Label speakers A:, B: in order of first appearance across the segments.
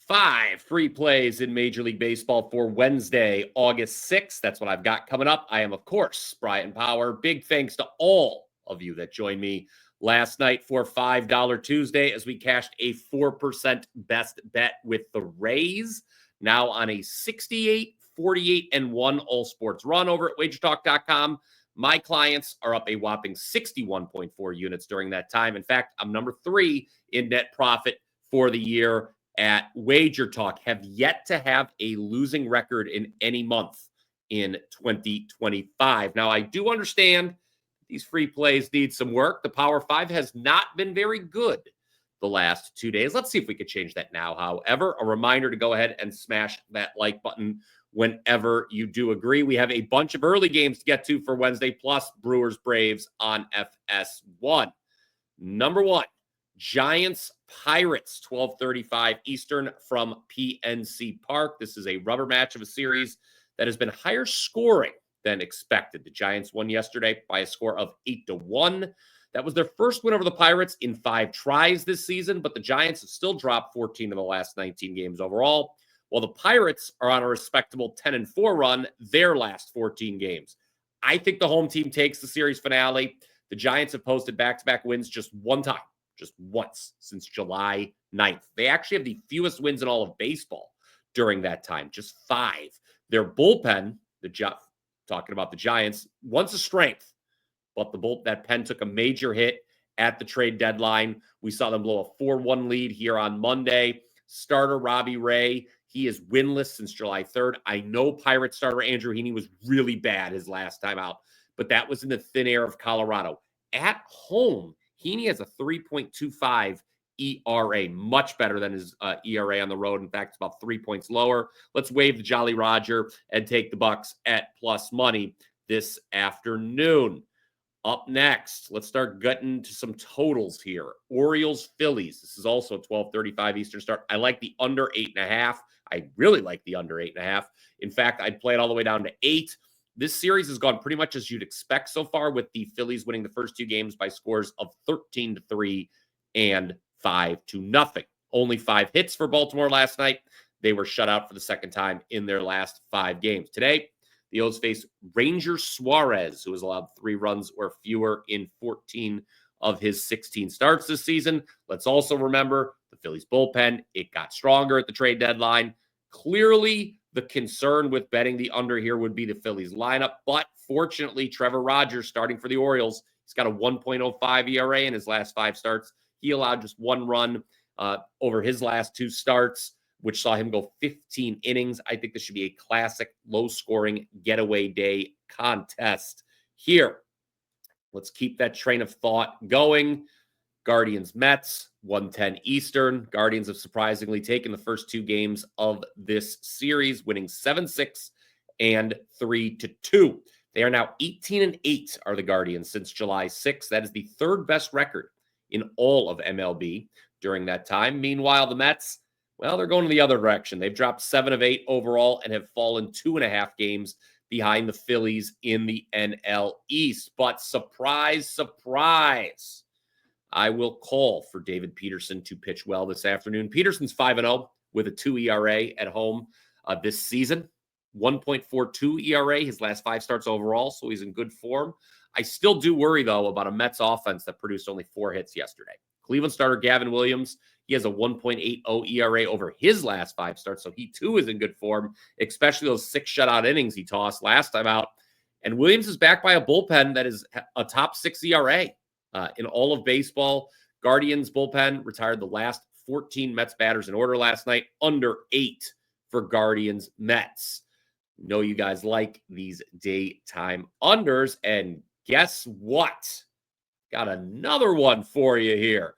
A: 5 free plays in Major League Baseball for Wednesday, August 6th. That's what I've got coming up. I am, of course, Bryan Power. Big thanks to all of you that joined me last night for $5 Tuesday as we cashed a 4% best bet with the Rays. Now on a 68, 48, and 1 all sports run over at WagerTalk.com. My clients are up a whopping 61.4 units during that time. In fact, I'm number 3 in net profit for the year at WagerTalk. Have yet to have a losing record in any month in 2025. Now, I do understand these free plays need some work. The Power 5 has not been very good the last 2 days. Let's see if we could change that now. However, a reminder to go ahead and smash that like button whenever you do agree. We have a bunch of early games to get to for Wednesday, plus Brewers Braves on FS1. Number 1, Giants Pirates, 12:35 Eastern from PNC Park. This is a rubber match of a series that has been higher scoring than expected. The Giants won yesterday by a score of 8-1. That was their first win over the Pirates in 5 tries this season, but the Giants have still dropped 14 of the last 19 games overall, while the Pirates are on a respectable 10-4 run their last 14 games. I think the home team takes the series finale. The Giants have posted back-to-back wins just one time, just once, since July 9th. They actually have the fewest wins in all of baseball during that time, just 5. Their bullpen, talking about the Giants, once a strength, but that pen took a major hit at the trade deadline. We saw them blow a 4-1 lead here on Monday. Starter Robbie Ray, he is winless since July 3rd. I know Pirate starter Andrew Heaney was really bad his last time out, but that was in the thin air of Colorado. At home, Heaney has a 3.25 ERA, much better than his ERA on the road. In fact, it's about 3 points lower. Let's wave the Jolly Roger and take the Bucks at plus money this afternoon. Up next, let's start getting to some totals here. Orioles, Phillies. This is also a 12:35 Eastern start. I like the under 8.5. I really like the under 8.5. In fact, I'd play it all the way down to 8. This series has gone pretty much as you'd expect so far, with the Phillies winning the first 2 games by scores of 13-3 and 5-0. Only 5 hits for Baltimore last night. They were shut out for the second time in their last 5 games. Today, the O's face Ranger Suarez, who has allowed 3 runs or fewer in 14 of his 16 starts this season. Let's also remember the Phillies bullpen. It got stronger at the trade deadline. Clearly, the concern with betting the under here would be the Phillies lineup, but fortunately, Trevor Rogers, starting for the Orioles, he's got a 1.05 ERA in his last 5 starts. He allowed just 1 run over his last 2 starts, which saw him go 15 innings. I think this should be a classic low-scoring getaway day contest here. Let's keep that train of thought going. Guardians Mets, 1:10 Eastern. Guardians have surprisingly taken the first 2 games of this series, winning 7-6 and 3-2. They are now 18-8 are the Guardians since July 6th. That is the 3rd best record in all of MLB during that time. Meanwhile, the Mets, well, they're going in the other direction. They've dropped 7 of 8 overall and have fallen 2.5 games behind the Phillies in the NL East. But surprise, surprise, I will call for David Peterson to pitch well this afternoon. Peterson's 5-0 with a 2 ERA at home this season. 1.42 ERA his last 5 starts overall, so he's in good form. I still do worry, though, about a Mets offense that produced only 4 hits yesterday. Cleveland starter Gavin Williams, he has a 1.80 ERA over his last 5 starts, so he too is in good form, especially those 6 shutout innings he tossed last time out. And Williams is backed by a bullpen that is a top 6 ERA in all of baseball. Guardians bullpen retired the last 14 Mets batters in order last night, under 8 for Guardians Mets. Know you guys like these daytime unders, and guess what? Got another one for you here.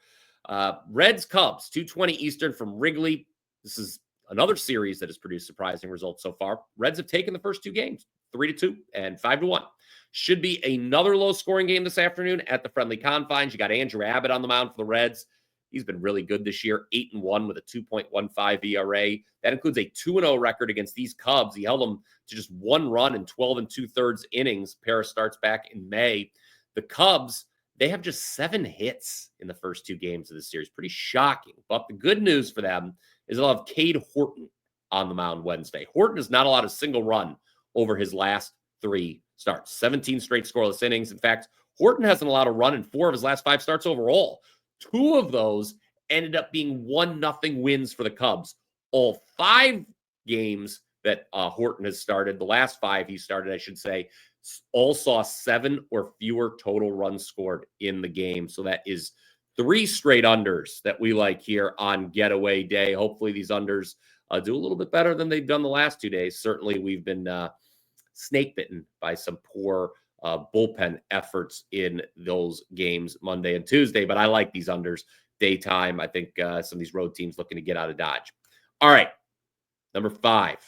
A: Reds Cubs, 2:20 Eastern from Wrigley. This is another series that has produced surprising results so far. Reds have taken the first 2 games, 3-2 and 5-1. Should be another low-scoring game this afternoon at the friendly confines. You got Andrew Abbott on the mound for the Reds. He's been really good this year, 8-1 with a 2.15 ERA. That includes a 2-0 record against these Cubs. He held them to just 1 run in 12 2/3 innings. Pair of starts back in May. The Cubs, they have just 7 hits in the first 2 games of the series. Pretty shocking. But the good news for them is they'll have Cade Horton on the mound Wednesday. Horton has not allowed a single run over his last 3 starts, 17 straight scoreless innings. In fact, Horton hasn't allowed a run in 4 of his last 5 starts overall. 2 of those ended up being 1-0 wins for the Cubs. All 5 games that Horton has started, the last 5 he started, I should say, all saw 7 or fewer total runs scored in the game. So that is 3 straight unders that we like here on Getaway Day. Hopefully these unders do a little bit better than they've done the last 2 days. Certainly we've been snake bitten by some poor bullpen efforts in those games Monday and Tuesday, but I like these unders daytime. I think some of these road teams looking to get out of Dodge. All right, number 5.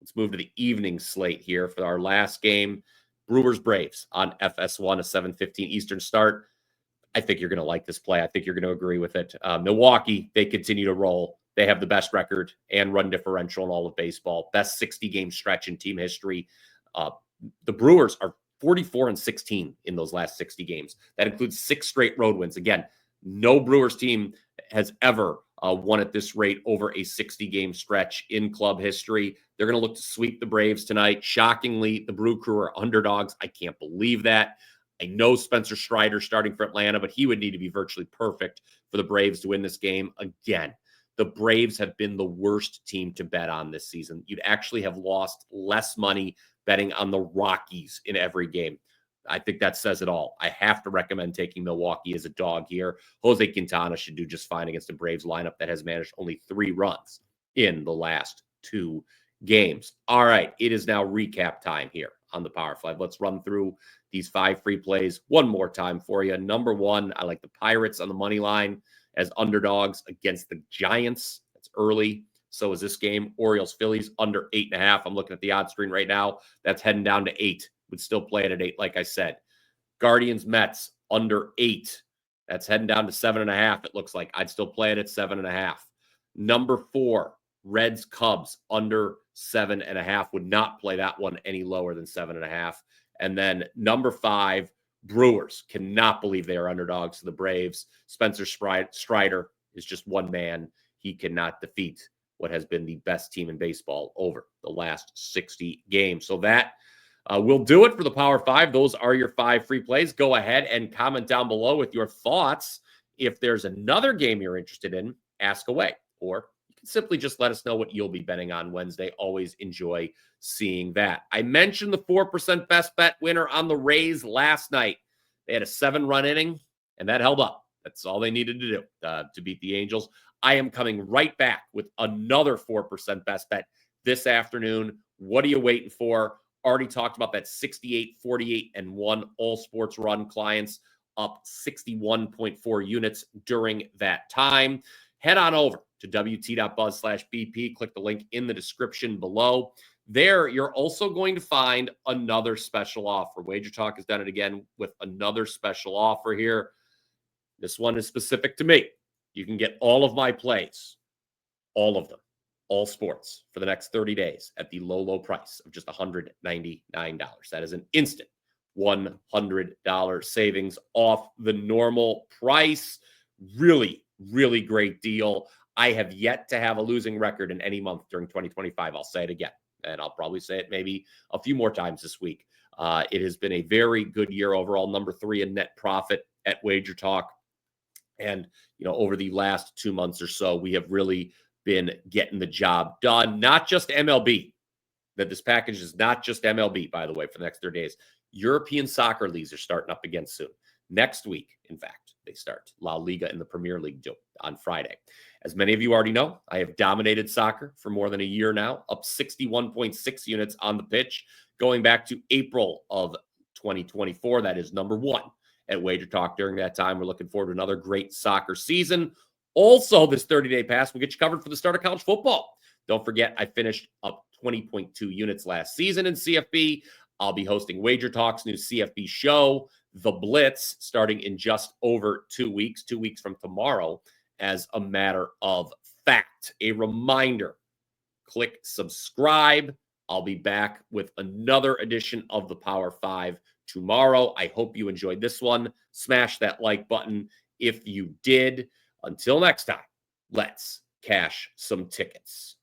A: Let's move to the evening slate here for our last game. Brewers Braves on FS1, a 7:15 Eastern start. I think you're going to like this play. I think you're going to agree with it. Milwaukee, they continue to roll. They have the best record and run differential in all of baseball. Best 60-game stretch in team history. The Brewers are 44-16 in those last 60 games. That includes 6 straight road wins. Again, no Brewers team has ever won at this rate over a 60-game stretch in club history. They're going to look to sweep the Braves tonight. Shockingly, the Brew Crew are underdogs. I can't believe that. I know Spencer Strider starting for Atlanta, but he would need to be virtually perfect for the Braves to win this game. Again, the Braves have been the worst team to bet on this season. You'd actually have lost less money betting on the Rockies in every game. I think that says it all. I have to recommend taking Milwaukee as a dog here. Jose Quintana should do just fine against a Braves lineup that has managed only 3 runs in the last 2 games. All right, it is now recap time here on the Power 5. Let's run through these 5 free plays one more time for you. Number 1, I like the Pirates on the money line as underdogs against the Giants. That's early. So is this game. Orioles, Phillies, under 8.5. I'm looking at the odds screen right now. That's heading down to 8. Would still play it at 8, like I said. Guardians, Mets, under 8. That's heading down to 7.5, it looks like. I'd still play it at 7.5. Number 4, Reds, Cubs, under 7.5. Would not play that one any lower than 7.5. And then number 5, Brewers. Cannot believe they are underdogs to the Braves. Spencer Strider is just one man. He cannot defeat what has been the best team in baseball over the last 60 games. So that will do it for the Power 5. Those are your 5 free plays. Go ahead and comment down below with your thoughts. If there's another game you're interested in, ask away. Or you can simply just let us know what you'll be betting on Wednesday. Always enjoy seeing that. I mentioned the 4% best bet winner on the Rays last night. They had a 7-run inning, and that held up. That's all they needed to do to beat the Angels. I am coming right back with another 4% best bet this afternoon. What are you waiting for? Already talked about that 68, 48, and 1 all sports run clients up 61.4 units during that time. Head on over to wt.buzz/BP. Click the link in the description below. There, you're also going to find another special offer. WagerTalk has done it again with another special offer here. This one is specific to me. You can get all of my plays, all of them, all sports, for the next 30 days at the low, low price of just $199. That is an instant $100 savings off the normal price. Really, really great deal. I have yet to have a losing record in any month during 2025. I'll say it again, and I'll probably say it maybe a few more times this week. It has been a very good year overall, number 3 in net profit at WagerTalk. And, over the last 2 months or so, we have really been getting the job done. Not just MLB. That this package is not just MLB, by the way, for the next 30 days. European soccer leagues are starting up again soon. Next week, in fact, they start. La Liga and the Premier League do on Friday. As many of you already know, I have dominated soccer for more than a year now, up 61.6 units on the pitch, going back to April of 2024. That is number 1 at WagerTalk during that time. We're looking forward to another great soccer season. Also, this 30-day pass will get you covered for the start of college football. Don't forget, I finished up 20.2 units last season in CFB. I'll be hosting WagerTalk's new CFB show, The Blitz, starting in just over 2 weeks, 2 weeks from tomorrow, as a matter of fact. A reminder, click subscribe. I'll be back with another edition of the Power 5 tomorrow. I hope you enjoyed this one. Smash that like button if you did. Until next time, let's cash some tickets.